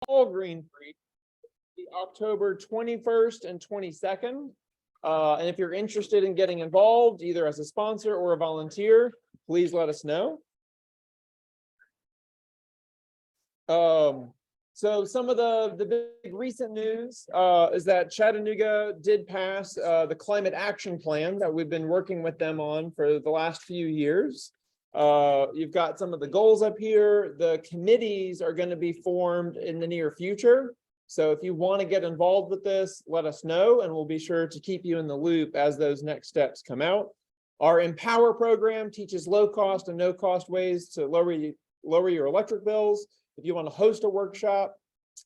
all Green Free, October 21st and 22nd. And if you're interested in getting involved, either as a sponsor or a volunteer, please let us know. So some of the big recent news is that Chattanooga did pass the climate action plan that we've been working with them on for the last few years. You've got some of the goals up here. The committees are going to be formed in the near future. So if you want to get involved with this, let us know, and we'll be sure to keep you in the loop as those next steps come out. Our Empower program teaches low cost and no cost ways to lower your electric bills. If you want to host a workshop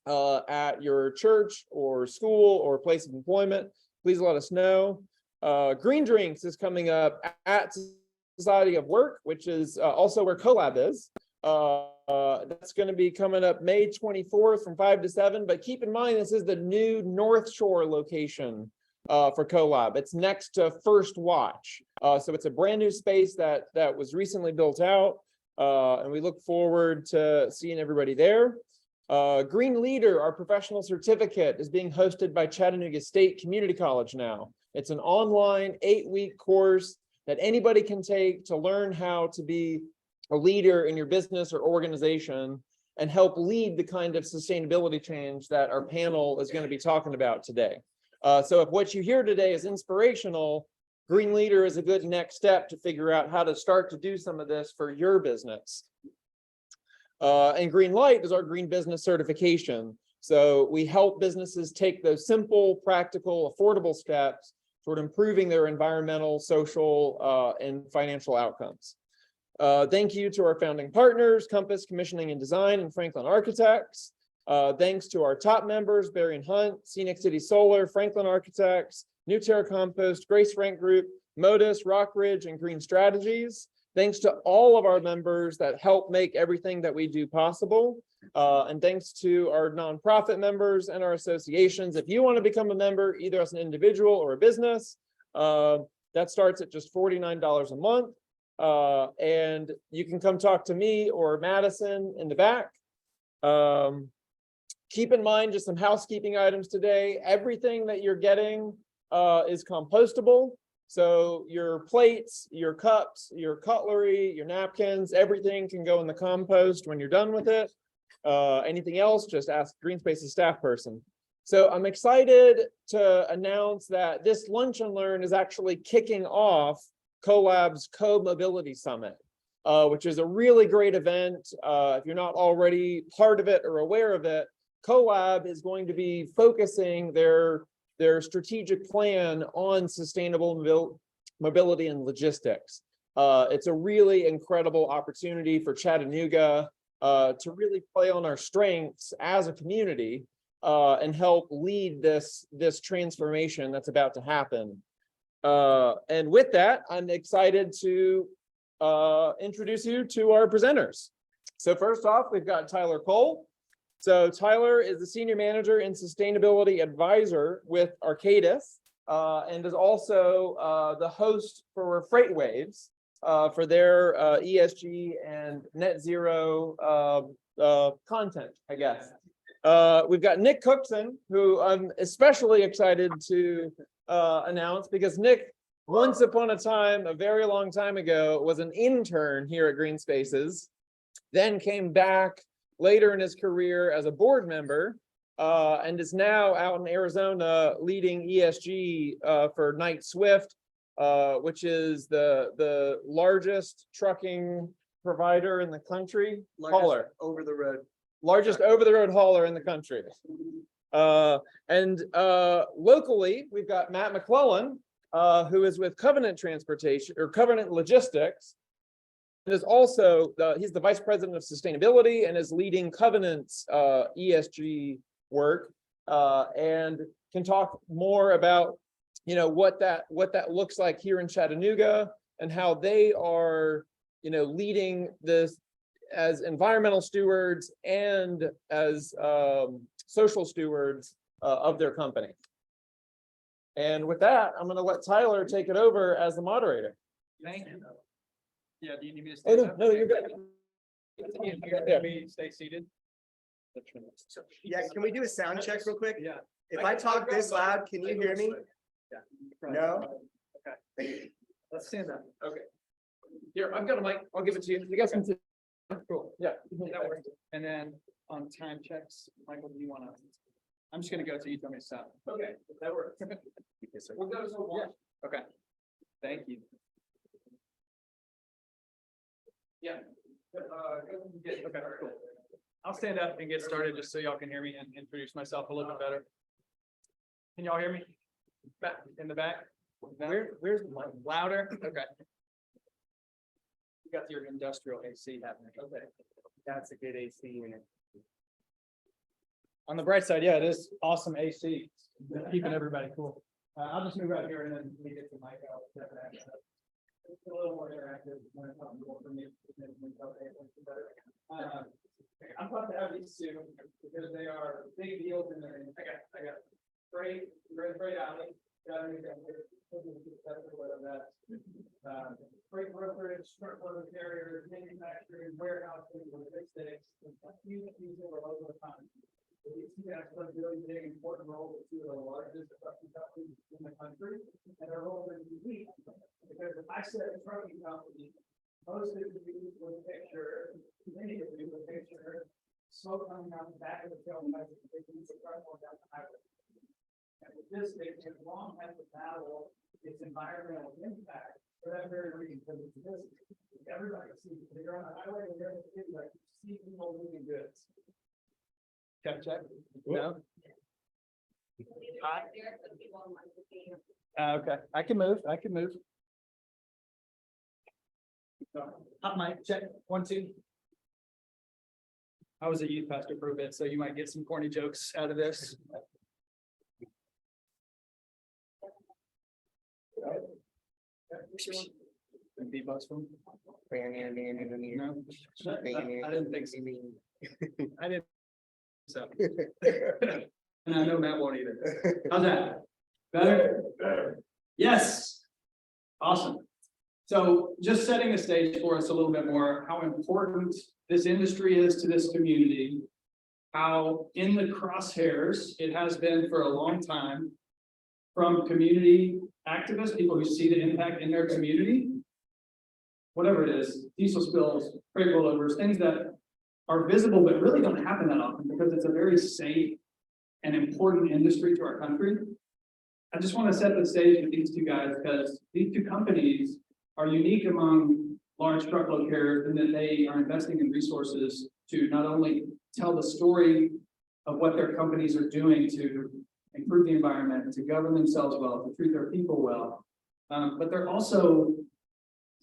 at your church or school or place of employment, please let us know. Green Drinks is coming up at Society of Work, which is also where CoLab is. That's going to be coming up May 24th from 5 to 7. But keep in mind, this is the new North Shore location for CoLab. It's next to First Watch. So it's a brand new space that was recently built out. And we look forward to seeing everybody there. Green Leader, our professional certificate, is being hosted by Chattanooga State Community College now. It's an online 8-week course that anybody can take to learn how to be a leader in your business or organization and help lead the kind of sustainability change that our panel is going to be talking about today. So if what you hear today is inspirational, Green Leader is a good next step to figure out how to start to do some of this for your business. And Green Light is our green business certification. So we help businesses take those simple, practical, affordable steps toward improving their environmental, social, and financial outcomes. Thank you to our founding partners, Compass Commissioning and Design and Franklin Architects. Thanks to our top members, Barry and Hunt, Scenic City Solar, Franklin Architects, New Terra Compost, Grace Frank Group, Modus, Rockridge, and Green Strategies. Thanks to all of our members that help make everything that we do possible. And thanks to our nonprofit members and our associations. If you want to become a member, either as an individual or a business, that starts at just $49 a month. And you can come talk to me or Madison in the back. Keep in mind just some housekeeping items today. Everything that you're getting is compostable. So your plates, your cups, your cutlery, your napkins, everything can go in the compost when you're done with it. Anything else, just ask GreenSpace's staff person. So I'm excited to announce that this Lunch and Learn is actually kicking off CoLab's Co-Mobility Summit, which is a really great event. If you're not already part of it or aware of it, CoLab is going to be focusing their strategic plan on sustainable mobility and logistics. It's a really incredible opportunity for Chattanooga to really play on our strengths as a community and help lead this transformation that's about to happen. And with that, I'm excited to introduce you to our presenters. So first off, we've got Tyler Cole. So Tyler is the Senior Manager and Sustainability Advisor with Arcadis and is also the host for FreightWaves for their ESG and net zero content, I guess. We've got Nick Cookson, who I'm especially excited to announce because Nick, once upon a time, a very long time ago, was an intern here at GreenSpaces, then came back later in his career as a board member, and is now out in Arizona leading ESG for Knight Swift, which is the largest trucking provider in the country. Hauler. Largest over-the-road hauler in the country. And locally, we've got Matt McClellan, who is with Covenant Transportation or Covenant Logistics. And is also he's the Vice President of Sustainability and is leading Covenant's ESG work, and can talk more about what that looks like here in Chattanooga and how they are leading this as environmental stewards and as social stewards of their company. And with that, I'm going to let Tyler take it over as the moderator. Thank you. Yeah, do you need me to stay? Oh, no, you're good. Yeah. Me stay seated. Yeah, can we do a sound check real quick? Yeah. If I talk this loud, can you hear me? No? Okay. Let's stand up. Okay. Here, I've got a mic. I'll give it to you. You guys can sit. Cool. Yeah. That works. And then on time checks, Michael, do you wanna? I'm just gonna go till you tell me to stop. Okay, that works. We'll go to one. Okay. Thank you. Yeah. Okay, cool. I'll stand up and get started just so y'all can hear me and introduce myself a little bit better. Can y'all hear me? Back in the back? Where's the mic? Louder? Okay. You got your industrial AC happening. Okay. That's a good AC unit. On the bright side, yeah, it is awesome AC, keeping everybody cool. I'll just move right here and then we get the mic out. It's a little more interactive when it's not more for me. I'm glad to have these two because they are big deals in there. I got freight alley. Freight brokerage, truck load carriers, manufacturing, warehousing, logistics, huge over the time. These two guys play a really big important role with two of the largest trucking companies in the country, and their role is unique because if I said a trucking company, most of you would picture, many of you would picture smoke coming out the back of the tailpipe of the truck going down the highway. And with this, they have long had to battle its environmental impact for that very reason, because it's this. Everybody sees, if you're on the highway, and you're in the city, like you see people moving goods. Check. No. Okay, I can move. Hot mic, check, 1, 2. I was a youth pastor for a bit, so you might get some corny jokes out of this. Beatbox from? No, I didn't think so. I didn't. So. And I know Matt won't either. How's that? Better? Yes. Awesome. So just setting the stage for us a little bit more, how important this industry is to this community, how in the crosshairs it has been for a long time from community activists, people who see the impact in their community, whatever it is, diesel spills, freight rollovers, things that are visible but really don't happen that often because it's a very safe and important industry to our country. I just want to set the stage with these two guys because these two companies are unique among large truckload carriers in that they are investing in resources to not only tell the story of what their companies are doing to improve the environment, to govern themselves well, to treat their people well, but they're also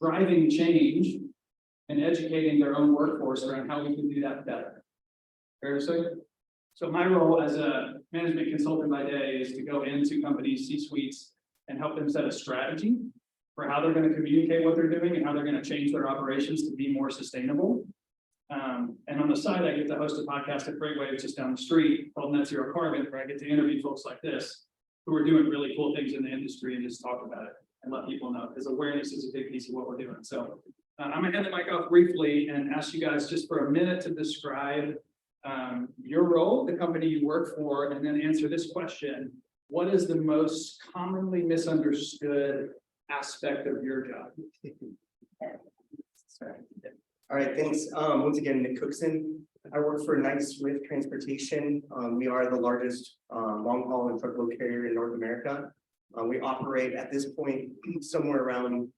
driving change and educating their own workforce around how we can do that better. Fair to say? So my role as a management consultant by day is to go into companies, C-suites, and help them set a strategy for how they're going to communicate what they're doing and how they're going to change their operations to be more sustainable. And on the side, I get to host a podcast at Freightwaves just down the street called Net Zero Carbon, where I get to interview folks like this who are doing really cool things in the industry and just talk about it and let people know, because awareness is a big piece of what we're doing. So I'm gonna hand the mic off briefly and ask you guys just for a minute to describe your role, the company you work for, and then answer this question: what is the most commonly misunderstood aspect of your job? All right, thanks. Once again, Nick Cookson. I work for Knight-Swift Transportation. We are the largest long haul and truckload carrier in North America. We operate at this point somewhere around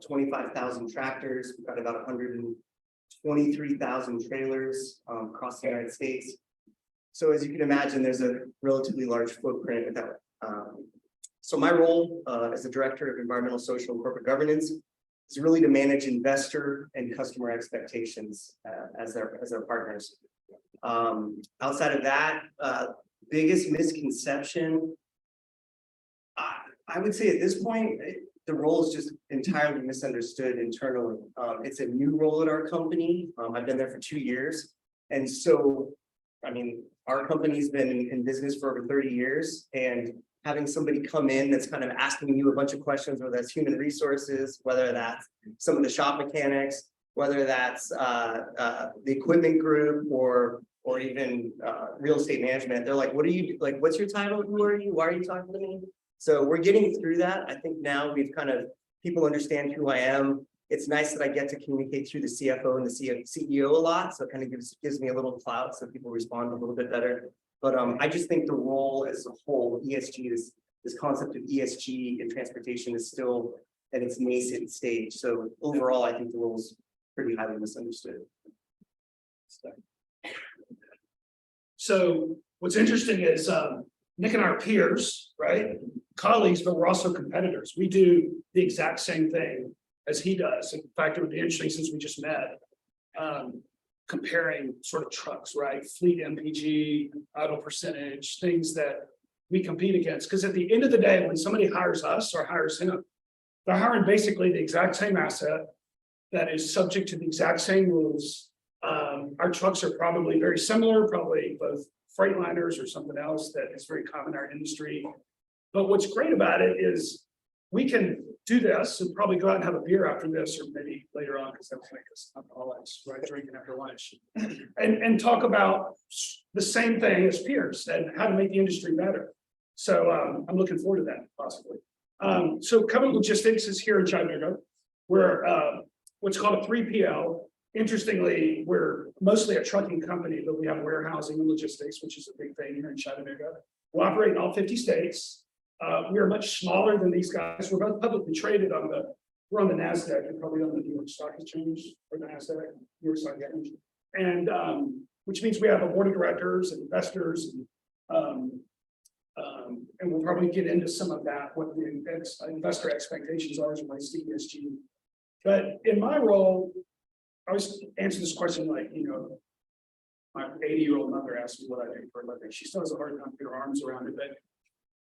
25,000 tractors. We've got about 123,000 trailers across the United States. So as you can imagine, there's a relatively large footprint with that. So my role as the Director of Environmental, Social, and Corporate Governance is really to manage investor and customer expectations as their partners. Outside of that, biggest misconception, I would say at this point, the role is just entirely misunderstood internally. It's a new role at our company. I've been there for 2 years. And so, I mean, our company's been in business for over 30 years, and having somebody come in that's kind of asking you a bunch of questions, whether that's human resources, whether that's some of the shop mechanics, whether that's the equipment group or even real estate management. They're like, what are you, like, what's your title? Who are you? Why are you talking to me? So we're getting through that. I think now we've kind of, people understand who I am. It's nice that I get to communicate through the CFO and the CEO a lot. So it kind of gives me a little clout so people respond a little bit better. But I just think the role as a whole, ESG, this concept of ESG in transportation is still at its nascent stage. So overall, I think the role is pretty highly misunderstood. So what's interesting is Nick and our peers, right? Colleagues, but we're also competitors. We do the exact same thing as he does. In fact, it would be interesting since we just met, comparing sort of trucks, right? Fleet MPG, idle percentage, things that we compete against. Because at the end of the day, when somebody hires us or hires him, they're hiring basically the exact same asset that is subject to the exact same rules. Our trucks are probably very similar, probably both Freightliners or something else that is very common in our industry. But what's great about it is we can do this and probably go out and have a beer after this, or maybe later on, because that would make us alcoholics, right? Drinking after lunch, and talk about the same thing as peers and how to make the industry better. So I'm looking forward to that possibly. So Covenant Logistics is here in Chattanooga. We're what's called a 3PL. Interestingly, we're mostly a trucking company, but we have warehousing and logistics, which is a big thing here in Chattanooga. We operate in all 50 states. We are much smaller than these guys. We're both publicly traded we're on the NASDAQ and probably on the New York Stock Exchange or the NASDAQ, New York Stock Exchange. And which means we have a board of directors and investors. And we'll probably get into some of that, what the investor expectations are as it relates to ESG. But in my role, I always answer this question like, my 80-year-old mother asked me what I do for a living. She still has a hard time getting her arms around it, but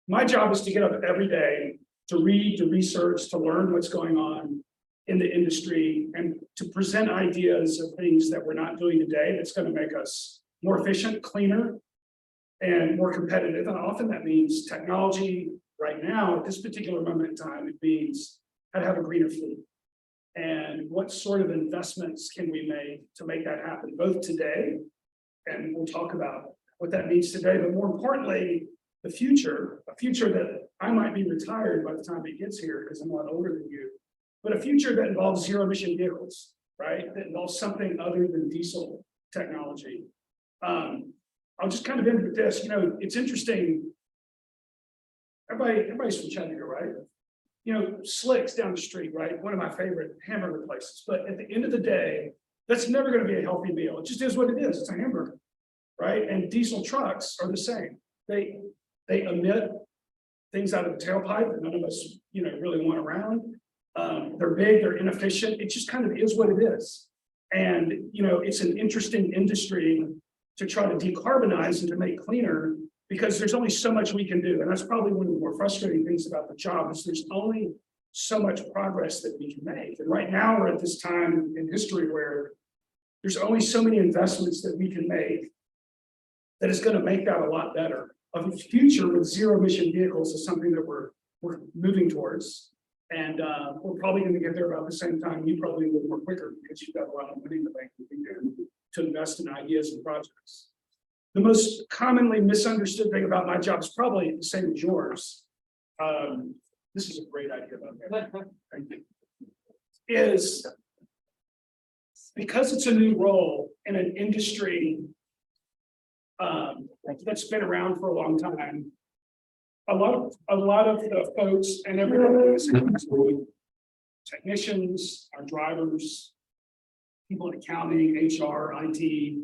my job is to get up every day to read, to research, to learn what's going on in the industry and to present ideas of things that we're not doing today that's going to make us more efficient, cleaner, and more competitive. And often that means technology. Right now, at this particular moment in time, it means how to have a greener fleet. And what sort of investments can we make to make that happen, both today, and we'll talk about what that means today, but more importantly, a future that I might be retired by the time it gets here because I'm a lot older than you, but a future that involves zero emission vehicles, right? That involves something other than diesel technology. I'll just kind of end with this. It's interesting. Everybody's from Chattanooga, right? Slicks down the street, right? One of my favorite hamburger places. But at the end of the day, that's never going to be a healthy meal. It just is what it is. It's a hamburger, right? And diesel trucks are the same. They emit things out of the tailpipe that none of us, really want around. They're big, they're inefficient. It just kind of is what it is. And, it's an interesting industry to try to decarbonize and to make cleaner because there's only so much we can do. And that's probably one of the more frustrating things about the job is there's only so much progress that we can make. And right now we're at this time in history where there's only so many investments that we can make that is going to make that a lot better. A future with zero emission vehicles is something that we're moving towards. And we're probably going to get there about the same time. You probably a little more quicker because you've got a lot of money in the bank to invest in ideas and projects. The most commonly misunderstood thing about my job is probably the same as yours. This is a great idea about that. Thank you. Is because it's a new role in an industry that's been around for a long time. A lot of the folks and everybody, technicians, our drivers, people in accounting, HR, IT,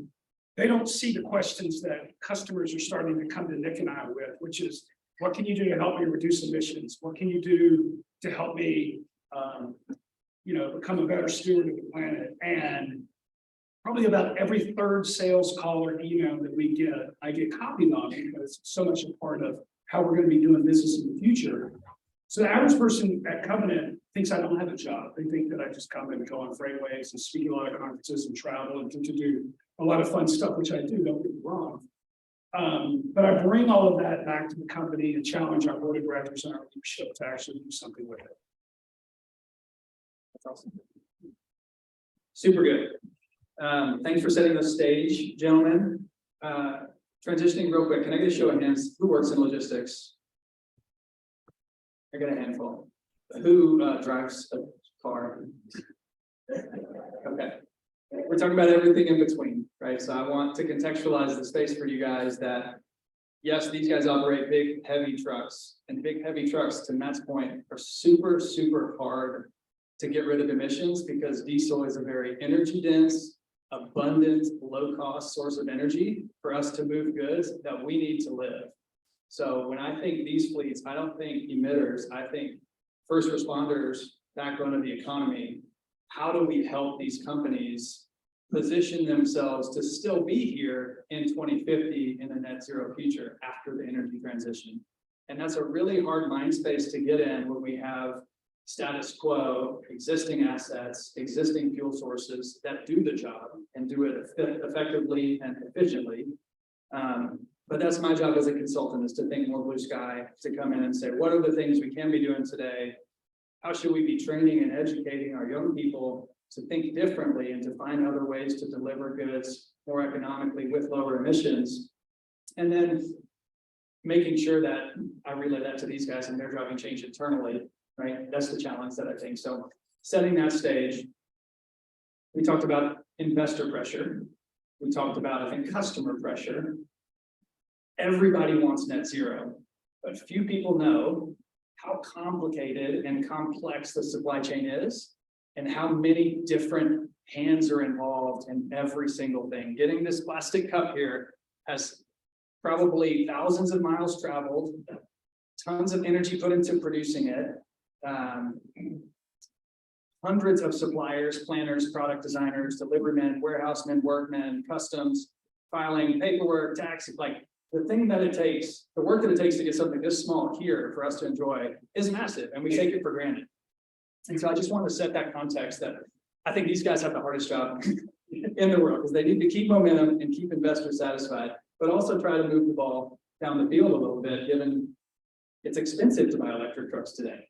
they don't see the questions that customers are starting to come to Nick and I with, which is, what can you do to help me reduce emissions? What can you do to help me, become a better steward of the planet? And probably about every third sales call or email that we get, I get copied on because it's so much a part of how we're going to be doing business in the future. So the average person at Covenant thinks I don't have a job. They think that I just come and go on freightways and speak at a lot of conferences and travel and to do a lot of fun stuff, which I do, don't get me wrong. But I bring all of that back to the company and challenge our board of directors and our leadership to actually do something with it. That's awesome. Super good. Thanks for setting the stage, gentlemen. Transitioning real quick, can I get a show of hands? Who works in logistics? I got a handful. Who drives a car? Okay. We're talking about everything in between, right? So I want to contextualize the space for you guys that, yes, these guys operate big, heavy trucks, and big, heavy trucks, to Matt's point, are super, super hard to get rid of emissions because diesel is a very energy dense, abundant, low cost source of energy for us to move goods that we need to live. So when I think these fleets, I don't think emitters, I think first responders, backbone of the economy. How do we help these companies position themselves to still be here in 2050 in a net zero future after the energy transition? And that's a really hard mind space to get in when we have status quo, existing assets, existing fuel sources that do the job and do it effectively and efficiently. But that's my job as a consultant, is to think more blue sky, to come in and say, what are the things we can be doing today? How should we be training and educating our young people to think differently and to find other ways to deliver goods more economically with lower emissions? And then making sure that I relay that to these guys and they're driving change internally, right? That's the challenge that I think. So setting that stage, we talked about investor pressure. We talked about, I think, customer pressure. Everybody wants net zero, but few people know how complicated and complex the supply chain is and how many different hands are involved in every single thing. Getting this plastic cup here has probably thousands of miles traveled, tons of energy put into producing it, hundreds of suppliers, planners, product designers, delivery men, warehousemen, workmen, customs, filing, paperwork, tax, like the thing that it takes, the work that it takes to get something this small here for us to enjoy is massive, and we take it for granted. And so I just want to set that context that I think these guys have the hardest job in the world because they need to keep momentum and keep investors satisfied, but also try to move the ball down the field a little bit, given it's expensive to buy electric trucks today.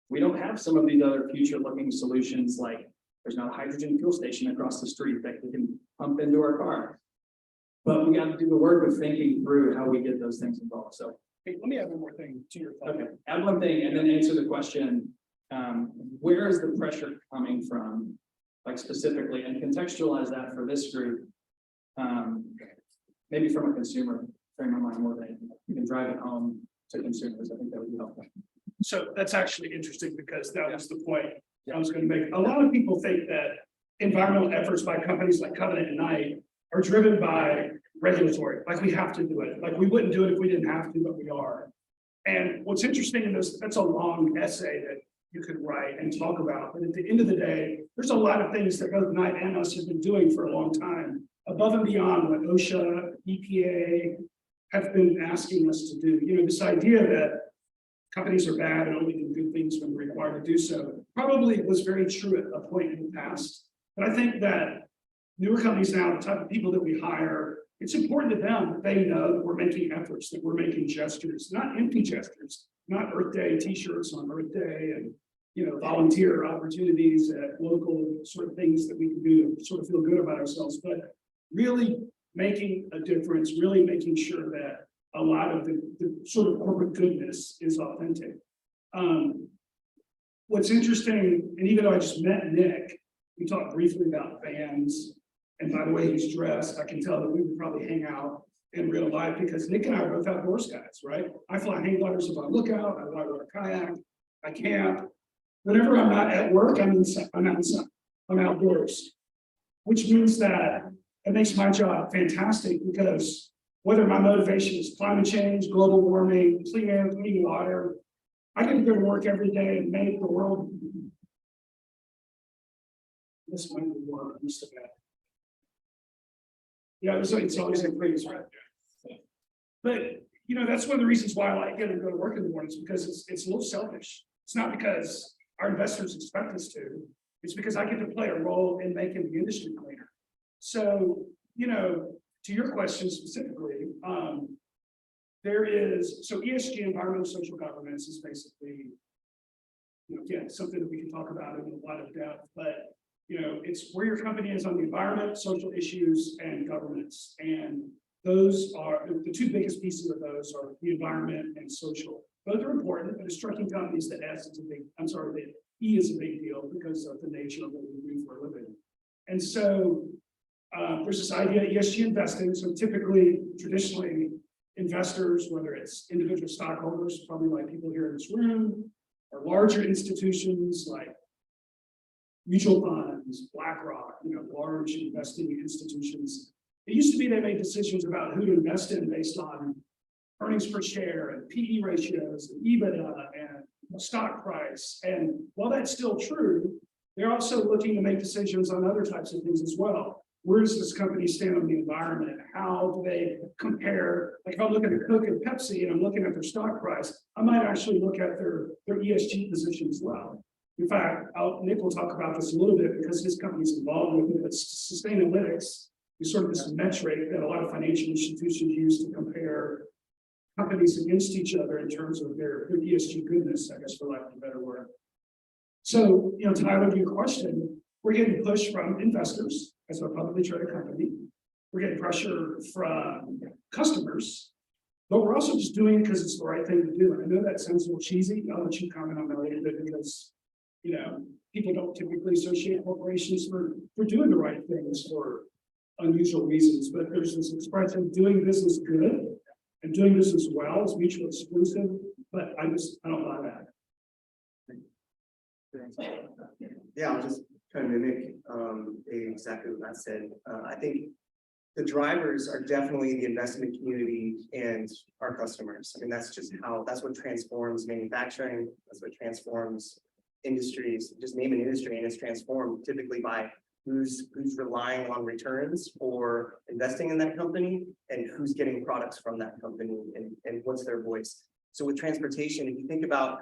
We don't have some of these other future looking solutions, like there's not a hydrogen fuel station across the street that we can pump into our car. But we got to do the work of thinking through how we get those things involved. So Hey, let me add one more thing to your thought. okay, add one thing and then answer the question, where is the pressure coming from, like specifically, and contextualize that for this group, maybe from a consumer frame of mind more than you can drive it home to consumers. I think that would be helpful. So that's actually interesting because that was the point I was going to make. A lot of people think that environmental efforts by companies like Covenant and Knight are driven by regulatory, like we have to do it. Like we wouldn't do it if we didn't have to, but we are. And what's interesting in this, that's a long essay that you could write and talk about. But at the end of the day, there's a lot of things that both Knight and us have been doing for a long time, above and beyond what OSHA, EPA have been asking us to do. You know, this idea that companies are bad and only can do things when they're required to do so probably was very true at a point in the past. But I think that newer companies now, the type of people that we hire, it's important to them that they know that we're making efforts, that we're making gestures, not empty gestures, not Earth Day t-shirts on Earth Day and, you know, volunteer opportunities at local sort of things that we can do to sort of feel good about ourselves, but really making a difference, really making sure that a lot of the sort of corporate goodness is authentic. What's interesting, and even though I just met Nick, we talked briefly about vans, and by the way he's dressed, I can tell that we would probably hang out in real life because Nick and I are both outdoors guys, right? I fly hang gliders if I look out, I white water kayak, I camp. Whenever I'm not at work, I'm outside, I'm outdoors, which means that it makes my job fantastic because whether my motivation is climate change, global warming, clean air, clean water, I can go to work every day and make the world. This might be more used to that. Yeah, it's always a great right there. But you know, that's one of the reasons why I like getting to go to work in the mornings, because it's a little selfish. It's not because our investors expect us to, it's because I get to play a role in making the industry cleaner. So, you know, to your question specifically, so ESG, environmental social governance, is basically, you know, again, something that we can talk about in a lot of depth, but it's where your company is on the environment, social issues, and governance. And those are, the two biggest pieces of those are the environment and social. Both are important, but striking companies, the E is a big deal because of the nature of what we do for a living. And so there's this idea of ESG investing. So typically, traditionally, investors, whether it's individual stockholders, probably like people here in this room, or larger institutions like mutual funds, BlackRock, large investing institutions. It used to be they made decisions about who to invest in based on earnings per share and PE ratios and EBITDA and stock price. And while that's still true, they're also looking to make decisions on other types of things as well. Where does this company stand on the environment? How do they compare? Like if I'm looking at Coke and Pepsi and I'm looking at their stock price, I might actually look at their ESG position as well. In fact, Nick will talk about this a little bit because his company's involved with it. It's Sustainalytics is sort of this metric that a lot of financial institutions use to compare companies against each other in terms of their ESG goodness, I guess, for lack of a better word. So, Tyler, to your question, we're getting push from investors as a publicly traded company. We're getting pressure from customers, but we're also just doing it because it's the right thing to do. And I know that sounds a little cheesy. I'll let you comment on that a little bit because, people don't typically associate corporations for doing the right things for unusual reasons. But there's this expression, doing business good and doing business well is mutually exclusive. But I don't buy that. Yeah, I'll just kind of mimic exactly what Matt said. I think the drivers are definitely the investment community and our customers. I mean, that's what transforms manufacturing. That's what transforms industries. Just name an industry and it's transformed typically by who's relying on returns or investing in that company and who's getting products from that company and what's their voice. So with transportation, if you think about,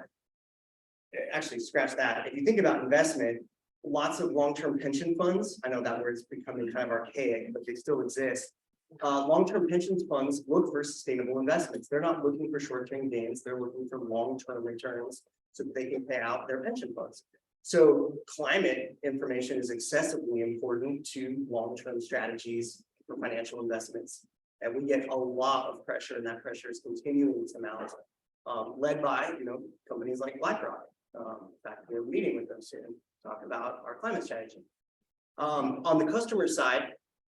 actually scratch that, if you think about investment, lots of long-term pension funds, I know that word's becoming kind of archaic, but they still exist. Long-term pension funds look for sustainable investments. They're not looking for short-term gains. They're looking for long-term returns so that they can pay out their pension funds. So climate information is excessively important to long-term strategies for financial investments. And we get a lot of pressure, and that pressure is continuing to mount, led by companies like BlackRock. In fact, we're meeting with them soon to talk about our climate strategy. On the customer side,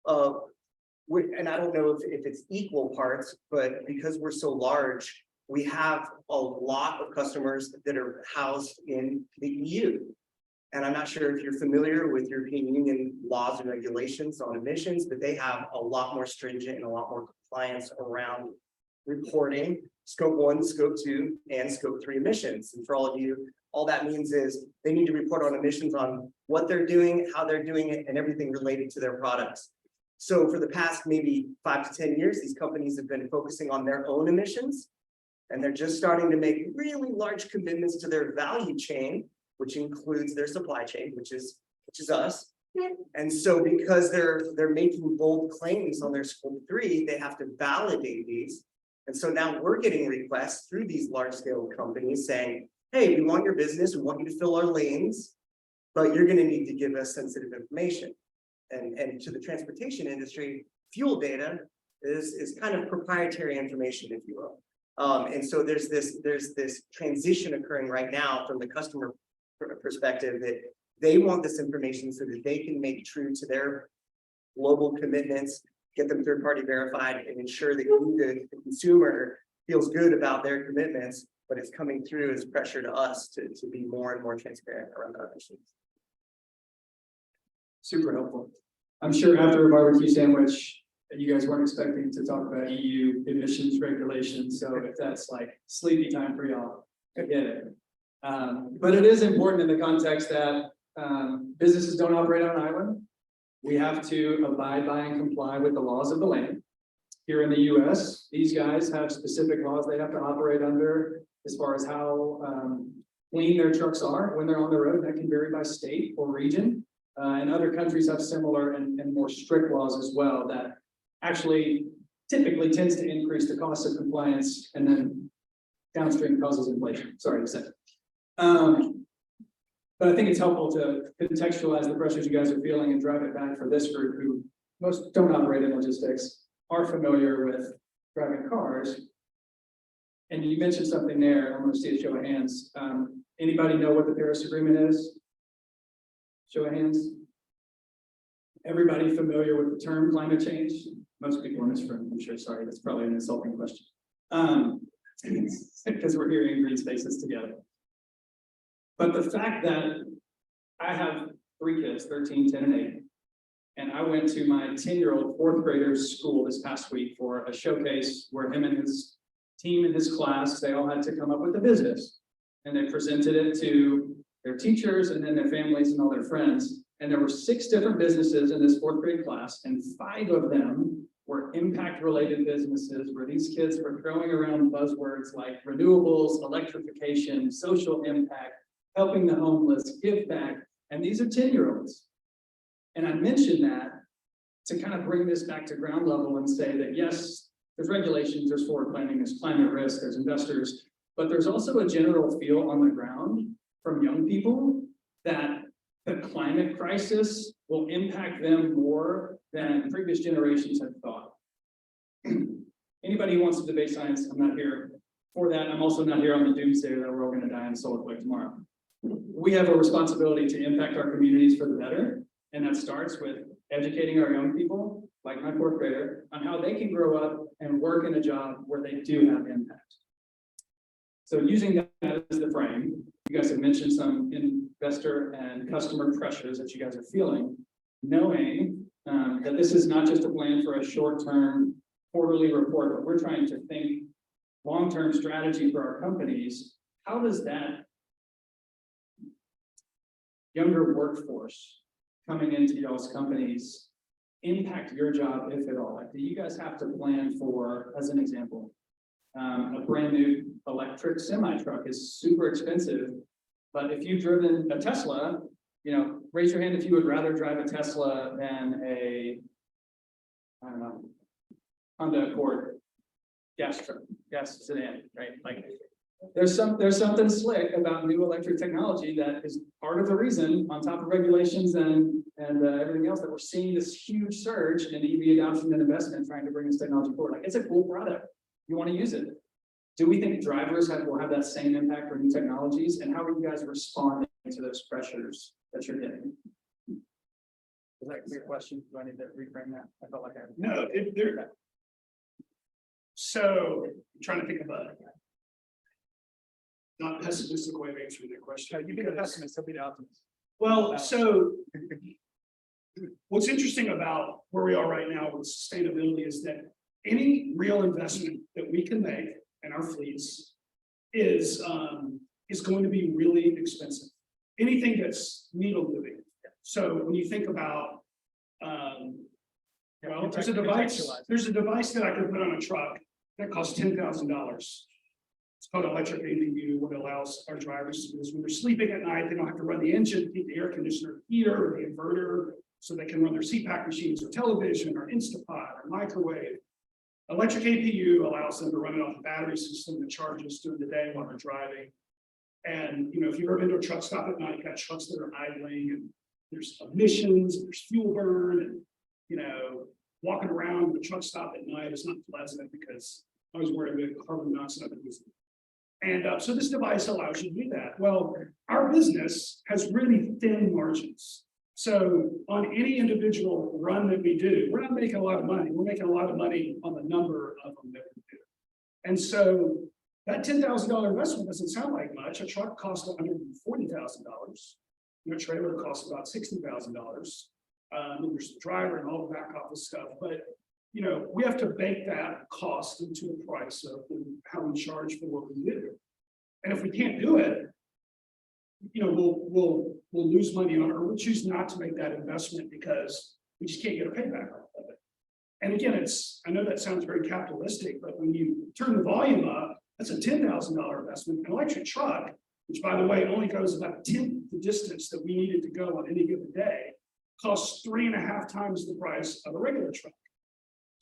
and I don't know if it's equal parts, but because we're so large, we have a lot of customers that are housed in the EU. And I'm not sure if you're familiar with European Union laws and regulations on emissions, but they have a lot more stringent and a lot more compliance around reporting scope 1, scope 2, and scope 3 emissions. And for all of you, all that means is they need to report on emissions on what they're doing, how they're doing it, and everything related to their products. So for the past maybe 5 to 10 years, these companies have been focusing on their own emissions, and they're just starting to make really large commitments to their value chain, which includes their supply chain, which is us. And so because they're making bold claims on their scope 3, they have to validate these. And so now we're getting requests through these large scale companies saying, hey, we want your business, we want you to fill our lanes, but you're going to need to give us sensitive information. And to the transportation industry, fuel data is kind of proprietary information, if you will. And so there's this transition occurring right now from the customer perspective that they want this information so that they can make true to their global commitments, get them third-party verified, and ensure that the consumer feels good about their commitments, but it's coming through as pressure to us to be more and more transparent around our emissions. Super helpful. I'm sure after a barbecue sandwich, you guys weren't expecting to talk about EU emissions regulations. So if that's like sleepy time for y'all, I get it. But it is important in the context that businesses don't operate on an island. We have to abide by and comply with the laws of the land. Here in the US, these guys have specific laws they have to operate under as far as how clean their trucks are when they're on the road. That can vary by state or region. And other countries have similar and more strict laws as well that actually typically tends to increase the cost of compliance and then downstream causes inflation. Sorry to say. But But I think it's helpful to contextualize the pressures you guys are feeling and drive it back for this group who most don't operate in logistics, are familiar with driving cars. And you mentioned something there, I'm gonna see a show of hands. Anybody know what the Paris Agreement is? Show of hands. Everybody familiar with the term climate change? Most people in this room, I'm sure, sorry, that's probably an insulting question. Because we're here in green spaces together. But the fact that I have 3 kids, 13, 10, and 8, and I went to my 10-year-old 4th grader's school this past week for a showcase where him and his team in his class, they all had to come up with a business. And they presented it to their teachers and then their families and all their friends. And there were 6 different businesses in this 4th grade class, and 5 of them were impact-related businesses where these kids were throwing around buzzwords like renewables, electrification, social impact, helping the homeless, give back, and these are 10-year-olds. And I mentioned that to kind of bring this back to ground level and say that yes, there's regulations, there's forward planning, there's climate risk, there's investors, but there's also a general feel on the ground from young people that the climate crisis will impact them more than previous generations had thought. Anybody who wants to debate science, I'm not here for that. I'm also not here on the doomsday that we're all going to die in solar flare tomorrow. We have a responsibility to impact our communities for the better, and that starts with educating our young people, like my 4th grader, on how they can grow up and work in a job where they do have impact. So using that as the frame, you guys have mentioned some investor and customer pressures that you guys are feeling, knowing that this is not just a plan for a short-term quarterly report, but we're trying to think long-term strategy for our companies. How does that younger workforce coming into y'all's companies impact your job, if at all? Like, do you guys have to plan for, as an example, a brand new electric semi-truck is super expensive, but if you've driven a Tesla, raise your hand if you would rather drive a Tesla than a, I don't know, Honda Accord gas sedan, right? Like, there's something slick about new electric technology that is part of the reason, on top of regulations and everything else, that we're seeing this huge surge in EV adoption and investment trying to bring this technology forward. Like, it's a cool product. You want to use it. Do we think drivers will have that same impact for new technologies? And how are you guys responding to those pressures that you're getting? Is that a clear question? Do I need to reframe that? I felt like I. No, if there. So I'm trying to think of a not pessimistic way of answering that question. You be the pessimist, he'll be the optimist. Well, so what's interesting about where we are right now with sustainability is that any real investment that we can make in our fleets is going to be really expensive. Anything that's needle moving. So when you think about, well, there's a device that I could put on a truck that costs $10,000. It's called electric APU. What it allows our drivers to do is when they're sleeping at night, they don't have to run the engine, keep the air conditioner, heater, or the inverter, so they can run their CPAP machines or television or Instapot or microwave. Electric APU allows them to run it off a battery system that charges during the day while they're driving. And if you've ever been to a truck stop at night, you've got trucks that are idling and there's emissions, and there's fuel burn, and walking around the truck stop at night is not pleasant because I was worried about carbon monoxide. And so this device allows you to do that. Well, our business has really thin margins. So on any individual run that we do, we're not making a lot of money. We're making a lot of money on the number of them that we do. And so that $10,000 investment doesn't sound like much. A truck costs $140,000. Your trailer costs about $60,000. There's the driver and all the back office stuff. But we have to bake that cost into the price of how we charge for what we do. And if we can't do it, we'll lose money on it, or we'll choose not to make that investment because we just can't get a payback off of it. And again, I know that sounds very capitalistic, but when you turn the volume up, that's a $10,000 investment. An electric truck, which by the way only goes about a tenth the distance that we needed to go on any given day, costs 3.5 times the price of a regular truck.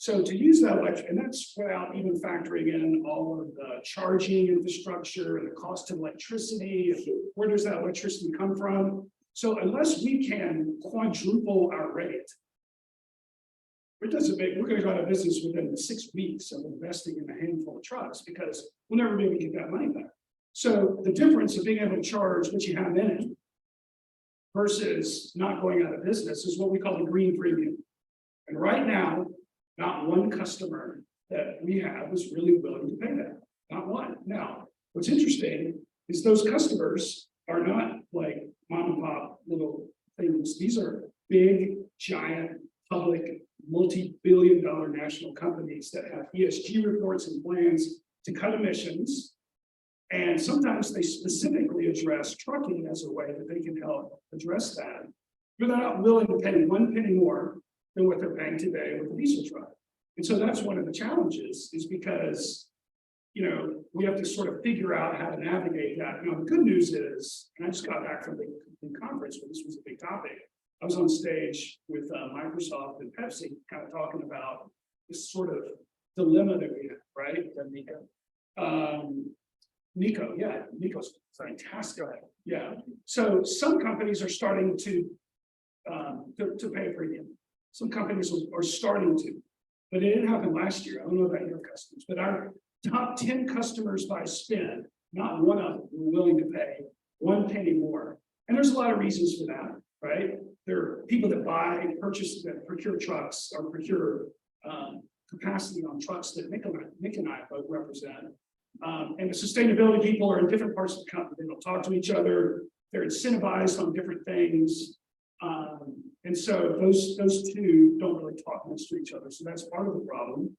So to use that electric, and that's without even factoring in all of the charging infrastructure and the cost of electricity, where does that electricity come from? So unless we can quadruple our rate, it doesn't make, we're gonna go out of business within 6 weeks of investing in a handful of trucks because we'll never be able to get that money back. So the difference of being able to charge what you have in it versus not going out of business is what we call the green premium. And right now, not one customer that we have is really willing to pay that, not one. Now, what's interesting is those customers are not like mom and pop little things. These are big, giant, public, multi-billion-dollar national companies that have ESG reports and plans to cut emissions. And sometimes they specifically address trucking as a way that they can help address that. But they're not willing to pay 1 penny more than what they're paying today with a diesel truck. And so that's one of the challenges, is because, you know, we have to sort of figure out how to navigate that. Now, the good news is, and I just got back from the conference where this was a big topic. I was on stage with Microsoft and Pepsi, kind of talking about this sort of dilemma that we have, right? Nico's fantastic. Yeah. So some companies are starting to pay a premium. Some companies are starting to, but it didn't happen last year. I don't know about your customers, but our top 10 customers by spend, not one of them were willing to pay 1 penny more. And there's a lot of reasons for that, right? There are people that procure trucks or procure capacity on trucks that Nick and I both represent. And the sustainability people are in different parts of the company. They don't talk to each other. They're incentivized on different things. And so those two don't really talk much to each other. So that's part of the problem.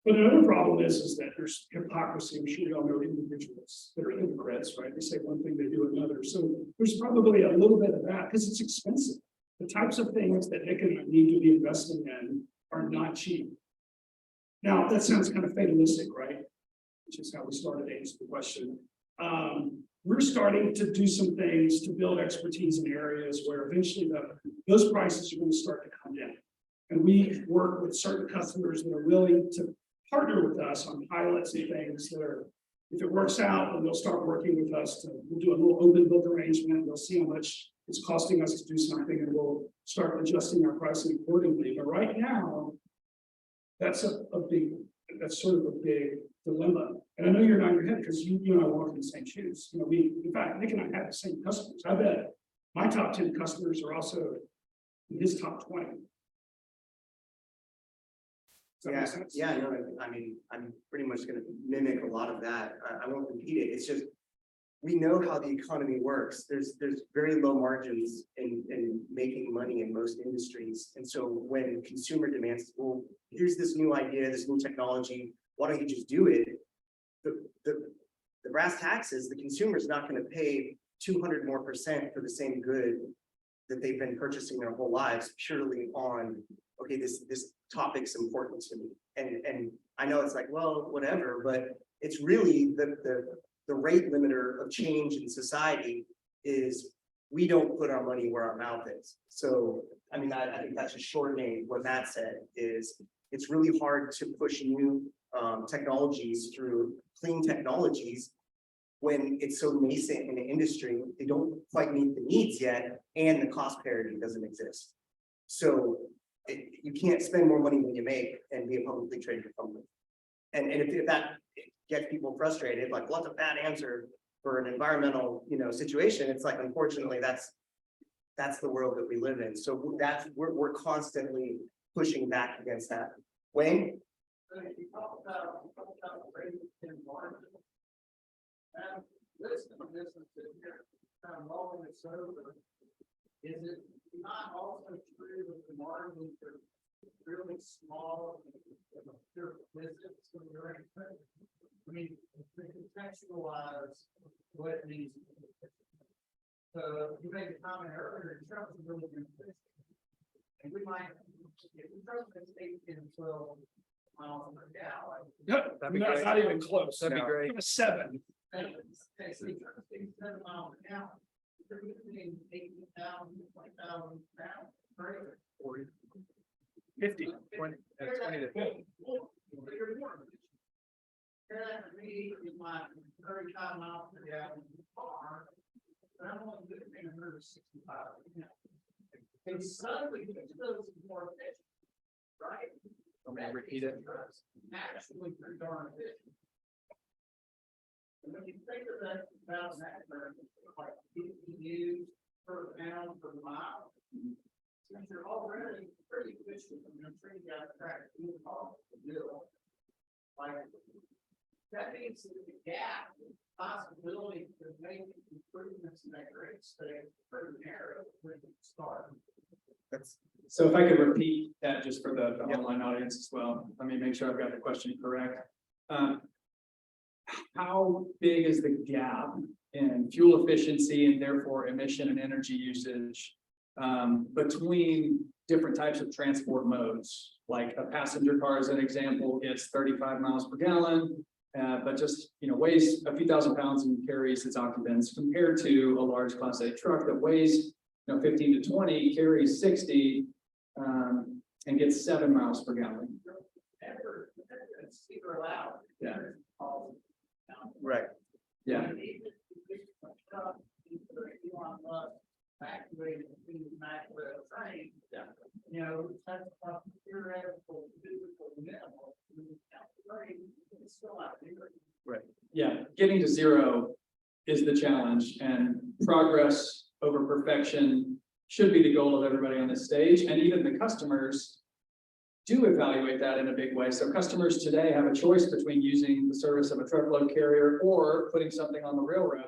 But another problem is that there's hypocrisy. I'm sure you all know individuals that are hypocrites, right? They say one thing, they do another. So there's probably a little bit of that because it's expensive. The types of things that Nick and I need to be investing in are not cheap. Now, that sounds kind of fatalistic, right? Which is how we started to answer the question. We're starting to do some things to build expertise in areas where eventually those prices are going to start to come down. And we work with certain customers that are willing to partner with us on pilots and things that are, if it works out, then they'll start working with us we'll do a little open book arrangement. They'll see how much it's costing us to do something, and we'll start adjusting our pricing accordingly. But right now, that's that's sort of a big dilemma. And I know you're nodding your head because you and I walk in the same shoes. You know, in fact, Nick and I have the same customers. I bet my top 10 customers are also in his top 20. Does that make sense? Yeah, no, I mean, I'm pretty much gonna mimic a lot of that. I won't repeat it. It's just, we know how the economy works. There's very low margins in making money in most industries. And so when consumer demands, well, here's this new idea, this new technology, why don't you just do it? The brass tacks is the consumer's not going to pay 200% more for the same good that they've been purchasing their whole lives purely on, okay, this topic's important to me. And I know it's like, well, whatever, but it's really the rate limiter of change in society is we don't put our money where our mouth is. So, I mean, I think that's just shortening what Matt said, is it's really hard to push new technologies through clean technologies when it's so nascent in the industry. They don't quite meet the needs yet, and the cost parity doesn't exist. So you can't spend more money than you make and be a publicly traded company. And if that gets people frustrated, like, what's a bad answer for an environmental, situation? It's like, unfortunately, that's the world that we live in. So we're constantly pushing back against that. Wayne? You talk about raising margin. And listen, here, kind of mulling this over. Is it not also true that the margins are really small of a pure business when you're in it? I mean, to contextualize what it means. So you made a comment earlier, Trump is really good business. And we might, if we trust the state in 12 miles per gallon. That'd be great. Not even close. That'd be great. 7. Okay, so you trust the 7 miles per gallon. You're getting 18,000, 20,000 pounds, right? 50, 20, 20 to 50. My 35 miles per gallon car, but I'm only doing 165. And suddenly it goes more efficient, right? I'm gonna repeat it. Actually, pretty darn efficient. And when you think of that, about that, like PPU per pound per mile. Since you're already pretty efficient, I'm gonna bring you out track to the cost of the bill. Like, that means that the gap, possibility to make improvements in that rate stay pretty narrow when you start. That's, So if I could repeat that just for the online audience as well, let me make sure I've got the question correct. How big is the gap in fuel efficiency and therefore emission and energy usage between different types of transport modes? Like a passenger car, as an example, gets 35 miles per gallon, but just, weighs a few thousand pounds and carries its occupants, compared to a large Class 8 truck that weighs 15 to 20, carries 60, and gets 7 miles per gallon. Ever, it's super loud. Yeah. right. Yeah. Activated the Maxwell train. Yeah. That's a theoretical, physical minimal. It's still out there. Yeah, getting to zero is the challenge, and progress over perfection should be the goal of everybody on this stage, and even the customers do evaluate that in a big way. So customers today have a choice between using the service of a truckload carrier or putting something on the railroad,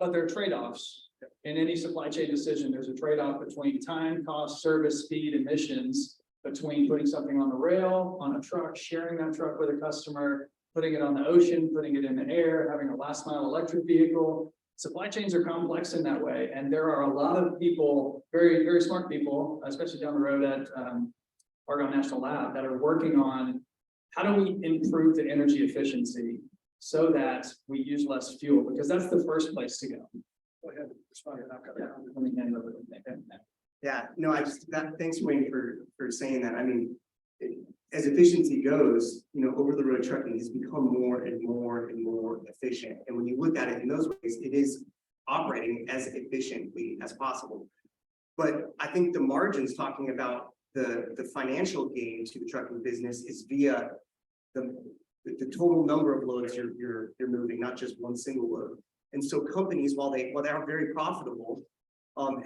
but there are trade-offs. In any supply chain decision, there's a trade-off between time, cost, service, speed, emissions, between putting something on the rail, on a truck, sharing that truck with a customer, putting it on the ocean, putting it in the air, having a last mile electric vehicle. Supply chains are complex in that way. And there are a lot of people, very, very smart people, especially down the road at Argonne National Lab, that are working on how do we improve the energy efficiency so that we use less fuel, because that's the first place to go. Go ahead. Let me hand over. Yeah, no, thanks Wayne for saying that. I mean, as efficiency goes, over the road trucking has become more and more and more efficient. And when you look at it in those ways, it is operating as efficiently as possible. But I think the margins, talking about the financial gain to the trucking business, is via the total number of loads you're moving, not just one single load. And so companies, while they are very profitable,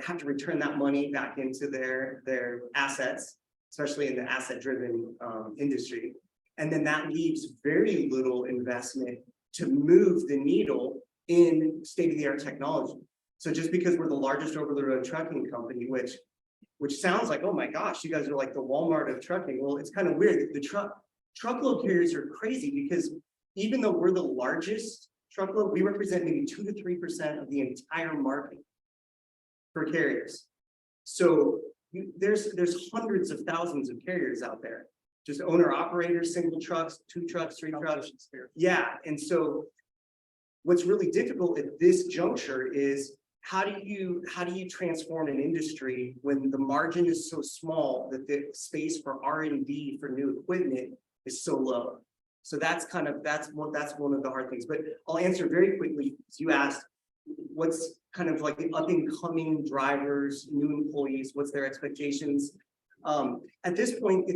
have to return that money back into their assets, especially in the asset-driven industry. And then that leaves very little investment to move the needle in state-of-the-art technology. So just because we're the largest over-the-road trucking company, which sounds like, oh my gosh, you guys are like the Walmart of trucking. Well, it's kind of weird. The truckload carriers are crazy, because even though we're the largest truckload, we represent maybe 2 to 3% of the entire market for carriers. So there's hundreds of thousands of carriers out there, just owner operators, single trucks, 2 trucks, 3 trucks. Yeah, and so what's really difficult at this juncture is how do you transform an industry when the margin is so small that the space for R&D for new equipment is so low. So that's one of the hard things. But I'll answer very quickly. As you asked, what's kind of like the up and coming drivers, new employees, what's their expectations? At this point,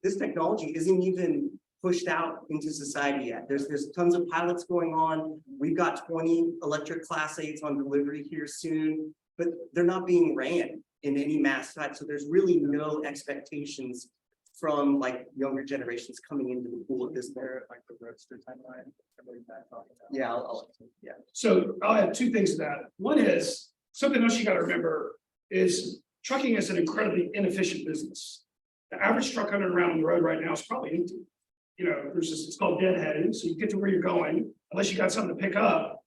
this technology isn't even pushed out into society yet. There's tons of pilots going on. We've got 20 electric Class 8s on delivery here soon, but they're not being ran in any mass type. So there's really no expectations from like younger generations coming into the pool at this point. Like the roadster timeline. Yeah, yeah. So I'll add 2 things to that. One is, something else you got to remember is trucking is an incredibly inefficient business. The average truck running around the road right now is probably empty. It's called deadheading. So you get to where you're going, unless you got something to pick up,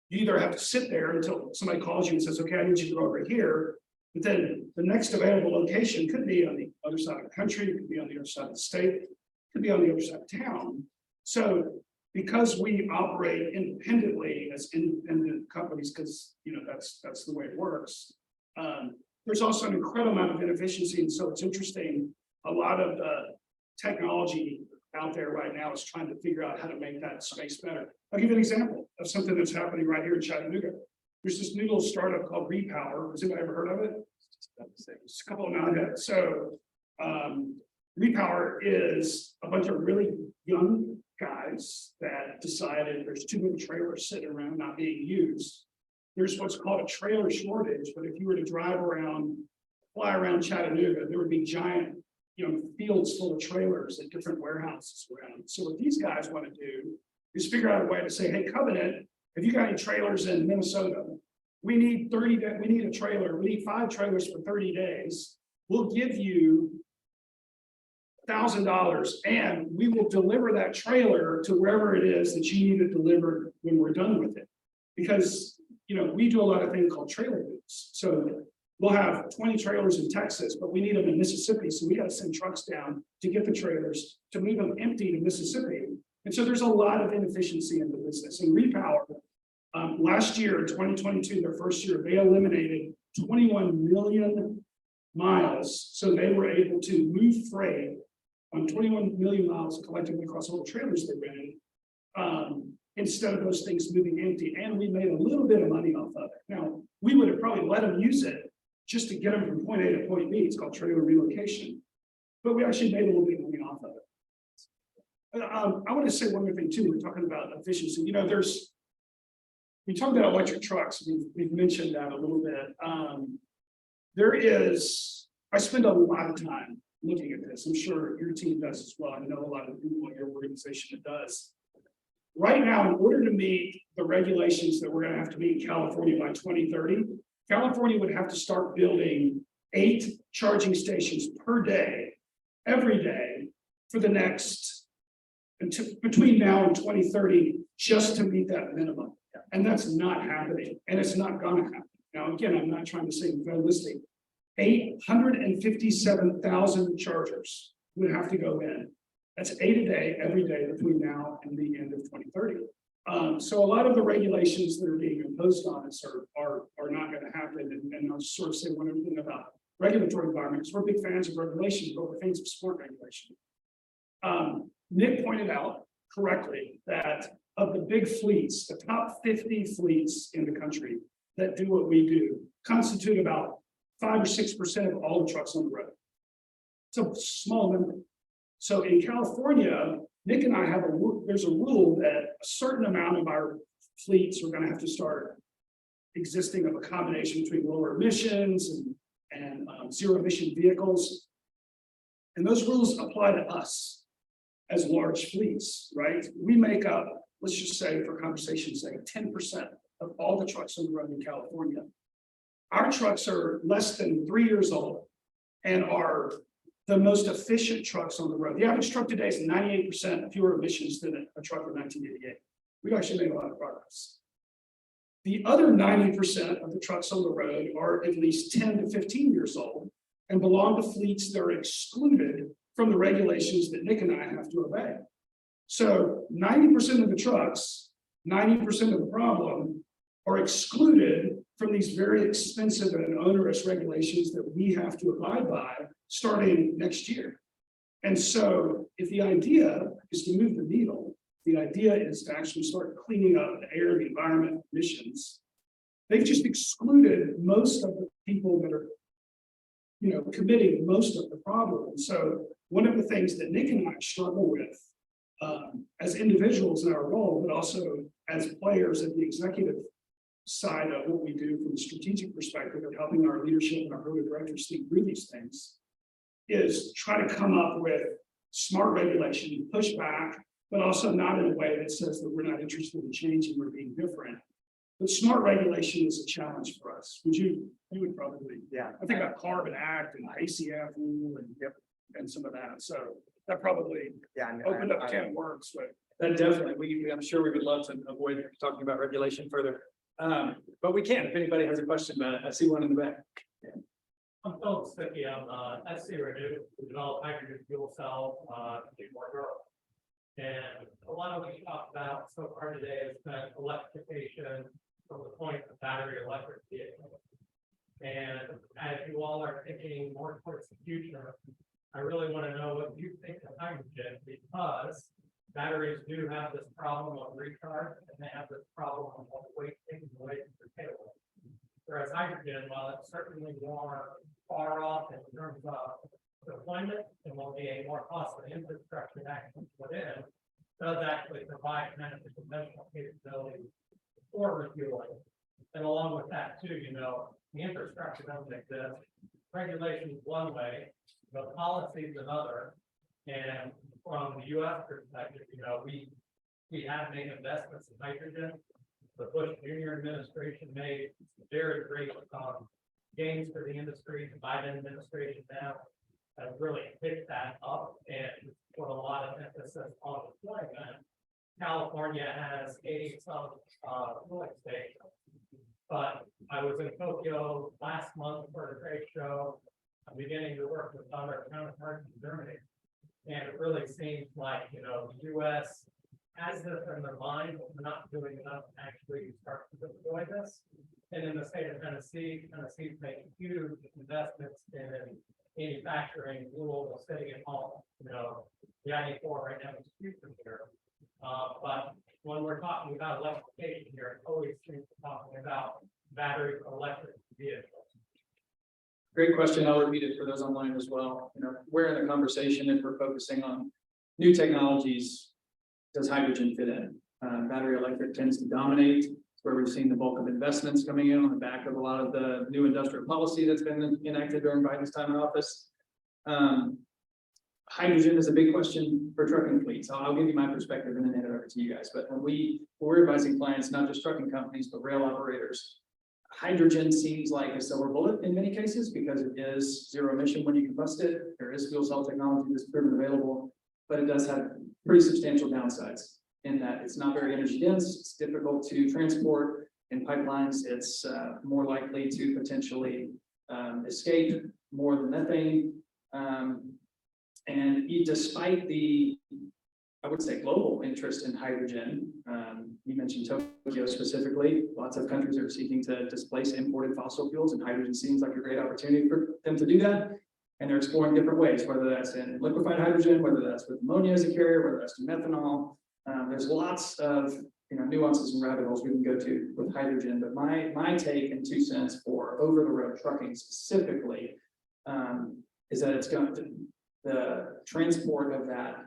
you either have to sit there until somebody calls you and says, okay, I need you to go over here. But then the next available location could be on the other side of the country, it could be on the other side of the state, it could be on the other side of town. So because we operate independently as independent companies, because that's the way it works, there's also an incredible amount of inefficiency. And so it's interesting a lot of the technology out there right now is trying to figure out how to make that space better. I'll give you an example of something that's happening right here in Chattanooga. There's this new little startup called Repower. Has anybody ever heard of it? It's a couple of nodded. So Repower is a bunch of really young guys that decided there's too many trailers sitting around not being used. There's what's called a trailer shortage, but if you were to drive around, fly around Chattanooga, there would be giant, fields full of trailers at different warehouses around. So what these guys want to do is figure out a way to say, hey, Covenant, if you got any trailers in Minnesota, we need 30, we need a trailer, we need 5 trailers for 30 days. We'll give you $1,000 and we will deliver that trailer to wherever it is that you need it delivered when we're done with it. Because, we do a lot of things called trailer loops. So we'll have 20 trailers in Texas, but we need them in Mississippi. So we got to send trucks down to get the trailers to move them empty to Mississippi. And so there's a lot of inefficiency in the business. And Repower, last year in 2022, their first year, they eliminated 21 million miles. So they were able to move freight on 21 million miles collectively across all the trailers they ran, instead of those things moving empty. And we made a little bit of money off of it. Now, we would have probably let them use it just to get them from point A to point B. It's called trailer relocation. But we actually made a little bit of money off of it. I want to say one other thing too. We're talking about efficiency. We talk about electric trucks. We've mentioned that a little bit. I spend a lot of time looking at this. I'm sure your team does as well. I know a lot of people in your organization that does. Right now, in order to meet the regulations that we're going to have to meet in California by 2030, California would have to start building 8 charging stations per day, every day, for the next, between now and 2030, just to meet that minimum. And that's not happening, and it's not going to happen. Now, again, I'm not trying to say realistic. 857,000 chargers would have to go in. That's 8 a day, every day between now and the end of 2030. So a lot of the regulations that are being imposed on us are not going to happen. And I'll just sort of say one other thing about regulatory environments. We're big fans of regulation, but we're fans of smart regulation. Nick pointed out correctly that of the big fleets, the top 50 fleets in the country that do what we do constitute about 5 or 6% of all the trucks on the road. It's a small number. So in California, Nick and I have there's a rule that a certain amount of our fleets are going to have to start existing of a combination between lower emissions and zero emission vehicles. And those rules apply to us as large fleets, right? We make up, let's just say for conversation's sake, 10% of all the trucks on the road in California. Our trucks are less than 3 years old and are the most efficient trucks on the road. The average truck today is 98% fewer emissions than a truck in 1988. We've actually made a lot of progress. The other 90% of the trucks on the road are at least 10 to 15 years old and belong to fleets that are excluded from the regulations that Nick and I have to obey. So 90% of the trucks, 90% of the problem are excluded from these very expensive and onerous regulations that we have to abide by starting next year. And so if the idea is to move the needle, the idea is to actually start cleaning up the air, the environment, emissions. They've just excluded most of the people that are, committing most of the problem. And so one of the things that Nick and I struggle with as individuals in our role, but also as players at the executive side of what we do from a strategic perspective of helping our leadership and our board of directors think through these things, is try to come up with smart regulation, push back, but also not in a way that says that we're not interested in changing or being different. But smart regulation is a challenge for us. You would probably, Yeah. I think about Carbon Act and ACF rule and some of that. So that probably opened up a can of worms, but That definitely, I'm sure we would love to avoid talking about regulation further. But we can, if anybody has a question about it. I see one in the back. I'm Philip Spicky, I'm SC Renew, we develop hydrogen fuel cells, to do more growth. And a lot of what we talked about so far today has been electrification from the point of battery electric vehicles. And as you all are thinking more towards the future, I really want to know what you think of hydrogen, because batteries do have this problem of recharge, and they have this problem of weight taken away from the payload. Whereas hydrogen, while it's certainly more far off in terms of deployment and will be a more costly infrastructure that can put in, does actually provide kind of the conventional capability for refueling. And along with that too, you know, the infrastructure doesn't exist. Regulation is one way, but policy is another. And from the US perspective, you know, we have made investments in hydrogen. The Bush Junior administration made very great gains for the industry. The Biden administration now has really picked that up and put a lot of emphasis on deployment. California has 80-some fueling stations. But I was in Tokyo last month for the trade show. I'm beginning to work with other counterparts in Germany. And it really seems like, you know, the US has this in their mind, but we're not doing enough to actually start to deploy this. And in the state of Tennessee's making huge investments in manufacturing rural sitting at home. You know, the I-84 right now is future here. But when we're talking about electrification here, it always seems to talking about battery electric vehicles. Great question. I'll repeat it for those online as well. You know, where in the conversation, if we're focusing on new technologies, does hydrogen fit in? Battery electric tends to dominate. It's where we've seen the bulk of investments coming in on the back of a lot of the new industrial policy that's been enacted during Biden's time in office. Hydrogen is a big question for trucking fleets. I'll give you my perspective and then hand it over to you guys. But when we're advising clients, not just trucking companies, but rail operators, hydrogen seems like a silver bullet in many cases because it is zero emission when you combust it. There is fuel cell technology that's proven available, but it does have pretty substantial downsides in that it's not very energy dense. It's difficult to transport in pipelines. It's more likely to potentially escape more than methane. And despite the, I would say, global interest in hydrogen, you mentioned Tokyo specifically, lots of countries are seeking to displace imported fossil fuels, and hydrogen seems like a great opportunity for them to do that. And they're exploring different ways, whether that's in liquefied hydrogen, whether that's with ammonia as a carrier, whether that's to methanol. There's lots of nuances and rabbit holes we can go to with hydrogen. But my take and 2 cents for over-the-road trucking specifically is that it's going to, the transport of that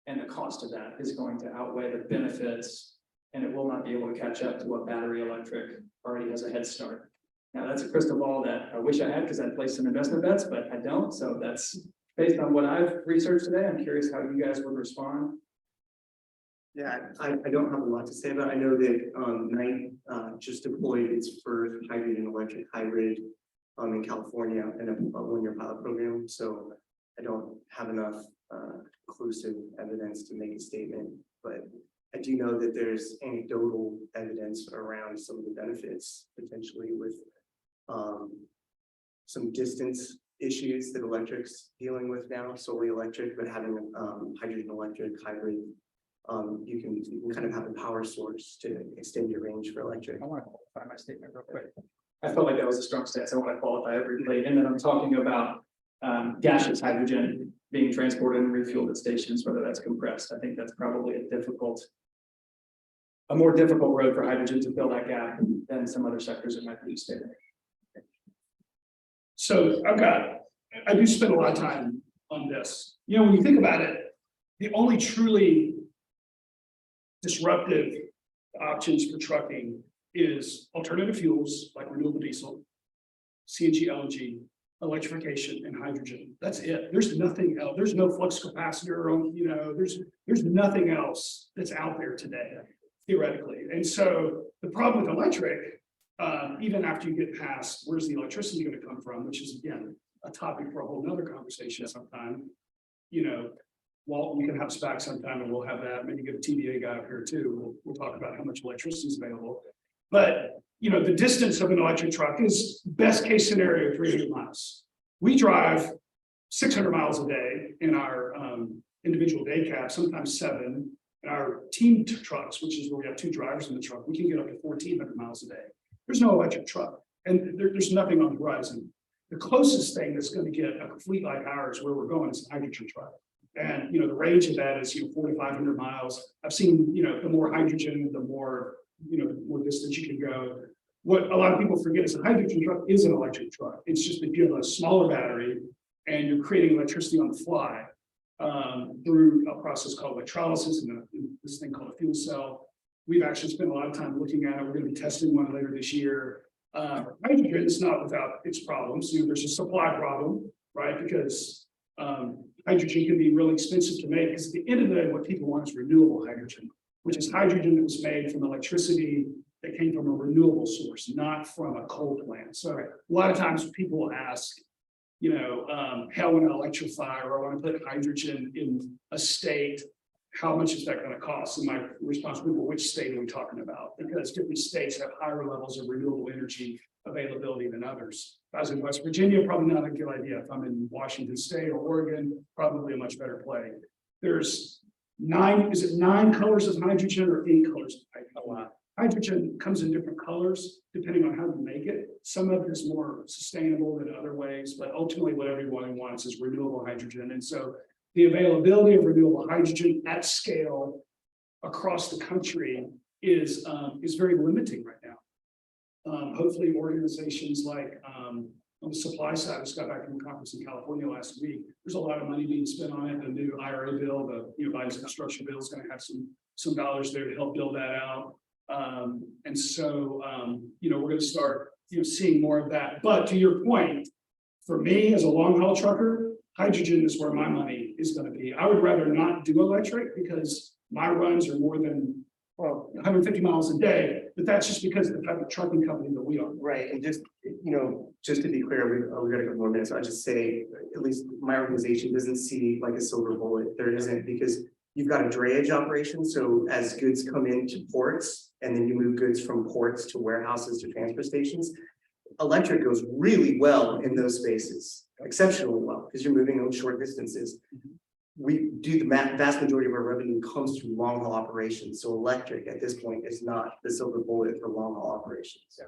and the cost of that is going to outweigh the benefits, and it will not be able to catch up to what battery electric already has a head start. Now that's a crystal ball that I wish I had because I'd placed some investment bets, but I don't. So that's based on what I've researched today. I'm curious how you guys would respond. Yeah, I don't have a lot to say about it. I know that Knight just deployed its first hydrogen electric hybrid in California in a 1-year pilot program. So I don't have enough conclusive evidence to make a statement, but I do know that there's anecdotal evidence around some of the benefits potentially with some distance issues that electric's dealing with now, solely electric, but having hydrogen electric hybrid, you can kind of have a power source to extend your range for electric. I want to qualify my statement real quick. I felt like that was a strong stance. I want to qualify everybody, and then I'm talking about gaseous hydrogen being transported and refueled at stations, whether that's compressed. I think that's probably a more difficult road for hydrogen to fill that gap than some other sectors that might produce data. So I do spend a lot of time on this. You know, when you think about it, the only truly disruptive options for trucking is alternative fuels like renewable diesel, CNG, LNG, electrification, and hydrogen. That's it. There's nothing else. There's no flux capacitor on, there's nothing else that's out there today, theoretically. And so the problem with electric, even after you get past where's the electricity going to come from, which is again a topic for a whole nother conversation sometime. Well, we can have SPAC sometime and we'll have that. Maybe get a TVA guy up here too. We'll talk about how much electricity is available. But the distance of an electric truck is best case scenario 300 miles. We drive 600 miles a day in our individual day cab, sometimes 7. In our team trucks, which is where we have 2 drivers in the truck, we can get up to 1,400 miles a day. There's no electric truck, and there's nothing on the horizon. the closest thing that's gonna get a fleet like ours where we're going is a hydrogen truck. And, the range of that is, 4,500 miles. I've seen, the more hydrogen, the more, the more distance you can go. What a lot of people forget is a hydrogen truck is an electric truck. It's just that you have a smaller battery and you're creating electricity on the fly through a process called electrolysis and this thing called a fuel cell. We've actually spent a lot of time looking at it. We're going to be testing one later this year. Hydrogen is not without its problems. There's a supply problem, right? Because hydrogen can be really expensive to make. Because at the end of the day, what people want is renewable hydrogen, which is hydrogen that was made from electricity that came from a renewable source, not from a coal plant. So a lot of times people will ask, how I want to electrify or I want to put hydrogen in a state, how much is that going to cost? And my response would be, well, which state are we talking about? Because different states have higher levels of renewable energy availability than others. If I was in West Virginia, probably not a good idea. If I'm in Washington State or Oregon, probably a much better play. There's 9 colors of hydrogen or 8 colors of hydrogen? Hydrogen comes in different colors depending on how you make it. Some of it is more sustainable than other ways, but ultimately what everyone wants is renewable hydrogen. And so the availability of renewable hydrogen at scale across the country is very limiting right now. Hopefully organizations like on the supply side, I just got back from a conference in California last week. There's a lot of money being spent on it. The new IRA bill, the Biden's infrastructure bill is going to have some dollars there to help build that out. And so, we're going to start, seeing more of that. But to your point, for me as a long haul trucker, hydrogen is where my money is going to be. I would rather not do electric because my runs are more than 150 miles a day, but that's just because of the type of trucking company that we are. Right, and just, just to be clear, we got a couple more minutes. I'll just say, at least my organization doesn't see like a silver bullet. There isn't, because you've got a drayage operation. So as goods come into ports and then you move goods from ports to warehouses to transfer stations, electric goes really well in those spaces, exceptionally well, because you're moving on short distances. We do the vast majority of our revenue comes through long haul operations. So electric at this point is not the silver bullet for long haul operations.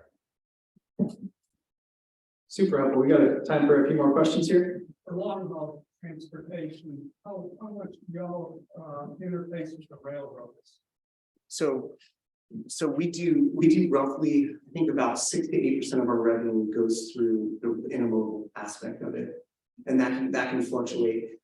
Super helpful. We got time for a few more questions here. A lot of transportation, how much y'all interfaces with railroads? So we do roughly, I think about 6 to 8% of our revenue goes through the intermodal aspect of it. And that can fluctuate.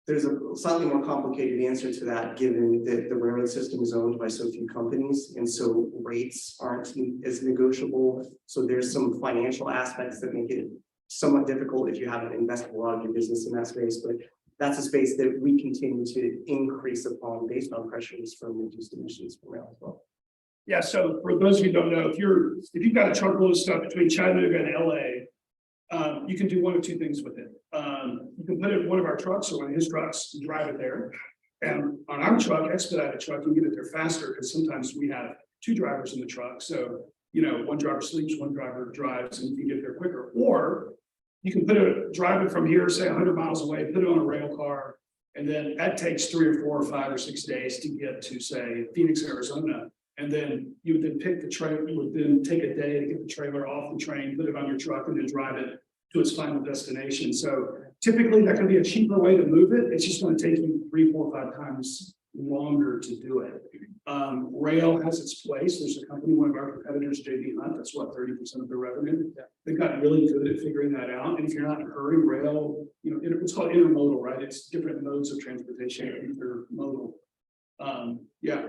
There's a slightly more complicated answer to that, given that the railroad system is owned by so few companies, and so rates aren't as negotiable. So there's some financial aspects that make it somewhat difficult if you haven't invested a lot of your business in that space. But that's a space that we continue to increase upon based on pressures from reduced emissions from rail as well. Yeah, so for those of you who don't know, if you've got a truckload of stuff between Chattanooga and LA, you can do one of two things with it. You can put it in one of our trucks or one of his trucks and drive it there. And on our truck, expedited truck, you can get it there faster because sometimes we have 2 drivers in the truck. So, one driver sleeps, one driver drives, and you can get there quicker. Or you can drive it from here, say 100 miles away, put it on a rail car, and then that takes 3 or 4 or 5 or 6 days to get to, say, Phoenix, Arizona. And then you would then pick the trailer, you would then take a day to get the trailer off the train, put it on your truck, and then drive it to its final destination. So typically that can be a cheaper way to move it. It's just going to take you 3, 4, 5 times longer to do it. Rail has its place. There's a company, one of our competitors, JB Hunt, that's what 30% of their revenue. They've gotten really good at figuring that out. And if you're not in a hurry, rail, it's called intermodal, right? It's different modes of transportation, intermodal.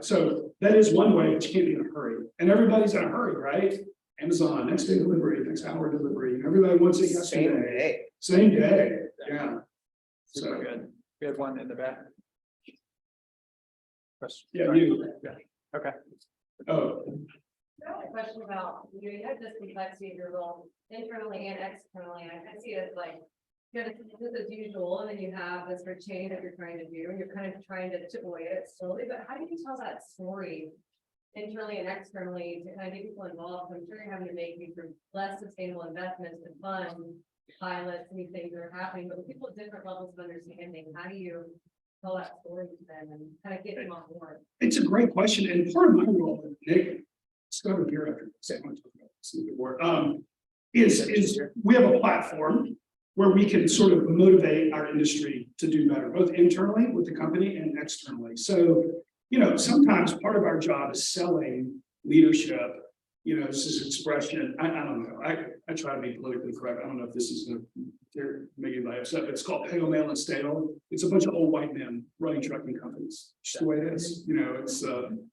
So that is one way, but you can't be in a hurry. And everybody's in a hurry, right? Amazon, next day delivery, next hour delivery. Everybody wants it yesterday. Same day. Yeah. Super good. We have one in the back. Question. Yeah, you. Yeah. Okay. Oh, I have a question about, you have this complexity of your role internally and externally, and I see it as like, you have this as usual, and then you have this for change that you're trying to do, and you're kind of trying to chip away at it slowly, but how do you tell that story internally and externally to kind of get people involved? I'm sure you're having to make these less sustainable investments to fund pilots and these things that are happening, but with people at different levels of understanding, how do you tell that story to them and kind of get them on board? it's a great question. And part of my role, Nick, it's over here after say I want to talk about this a little bit more. is we have a platform where we can sort of motivate our industry to do better, both internally with the company and externally. So, you know, sometimes part of our job is selling leadership. You know, this is expression. I don't know. I try to be politically correct. I don't know if this is maybe by upset, but it's called pale, male, and stale. It's a bunch of old white men running trucking companies. Just the way it is. You know, it's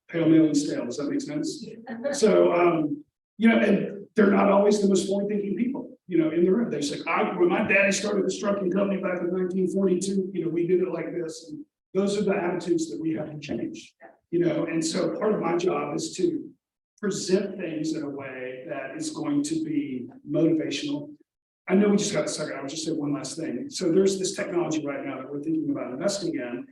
pale, male, and stale. Does that make sense? So, you know, and they're not always the most forward-thinking people. You know, in the room, they say, when my daddy started this trucking company back in 1942, you know, we did it like this. And those are the attitudes that we have to change. You know, and so part of my job is to present things in a way that is going to be motivational. I know we just got a second. I would just say one last thing. So there's this technology right now that we're thinking about investing in.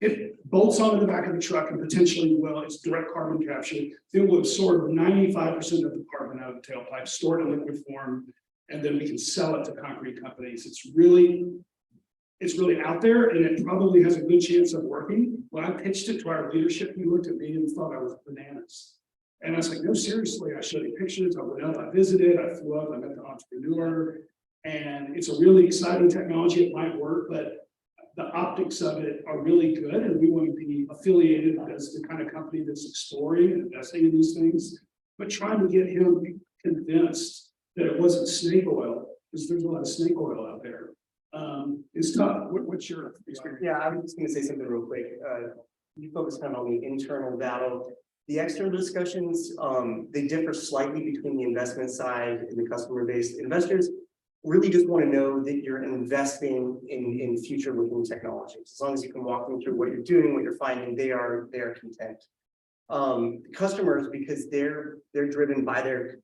It bolts onto the back of the truck and potentially will, it's direct carbon capture. It will absorb 95% of the carbon out of the tailpipe, store it in liquid form, and then we can sell it to concrete companies. It's really out there, and it probably has a good chance of working. When I pitched it to our leadership, he looked at me and thought I was bananas. And I was like, no, seriously, I showed you pictures, I went up, I visited, I flew up, I met the entrepreneur, and it's a really exciting technology. It might work, but the optics of it are really good, and we want to be affiliated as the kind of company that's exploring and investing in these things, but trying to get him convinced that it wasn't snake oil, because there's a lot of snake oil out there. It's tough. What's your experience? Yeah, I was just gonna say something real quick. You focus kind of on the internal battle. The external discussions, they differ slightly between the investment side and the customer base. Investors really just want to know that you're investing in future looking technologies. As long as you can walk them through what you're doing, what you're finding, they are content. Customers, because they're driven by their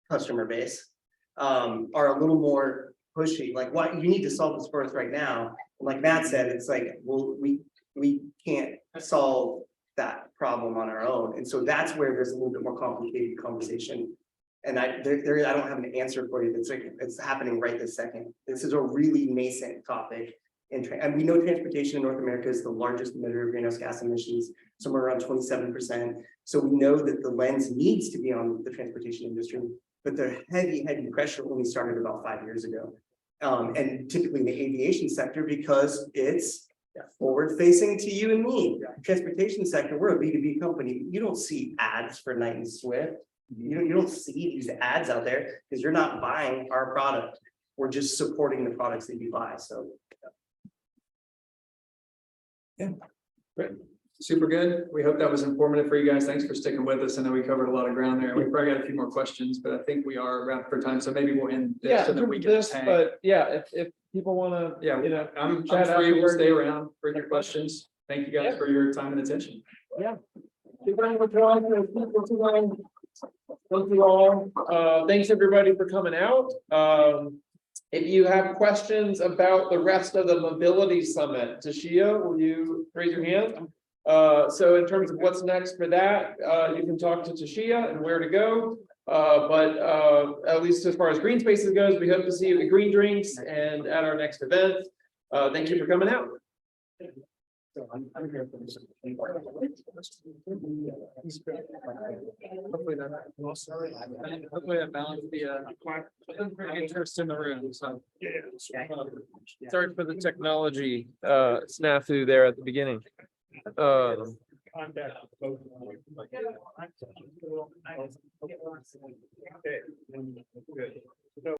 customer base, are a little more pushy, like, what you need to solve this for us right now. And like Matt said, it's like, well, we can't solve that problem on our own. And so that's where there's a little bit more complicated conversation. And I don't have an answer for you. That's like, it's happening right this second. This is a really nascent topic. And we know transportation in North America is the largest emitter of greenhouse gas emissions, somewhere around 27%. So we know that the lens needs to be on the transportation industry, but the heavy pressure only started about 5 years ago. And typically in the aviation sector, because it's forward facing to you and me. Transportation sector, we're a B2B company. You don't see ads for Knight and Swift. You don't see these ads out there because you're not buying our product. We're just supporting the products that you buy. So Yeah, great. Super good. We hope that was informative for you guys. Thanks for sticking with us. I know we covered a lot of ground there. We probably got a few more questions, but I think we are wrapped for time. So maybe we'll end this so that we can just hang. But yeah, if people want to, Yeah, you know, I'm chat free. We'll afterwards. stay around for your questions. Thank you guys Yeah. for your time and attention. Thank you all. Thanks everybody for coming out. If you have questions about the rest of the mobility summit, Tashia, will you raise your hand? So in terms of what's next for that, you can talk to Tashia and where to go. But at least as far as green spaces goes, we hope to see you at Green Drinks and at our next event. Thank you for coming out. Hopefully that balanced the interest in the room. So Sorry for the technology snafu there at the beginning.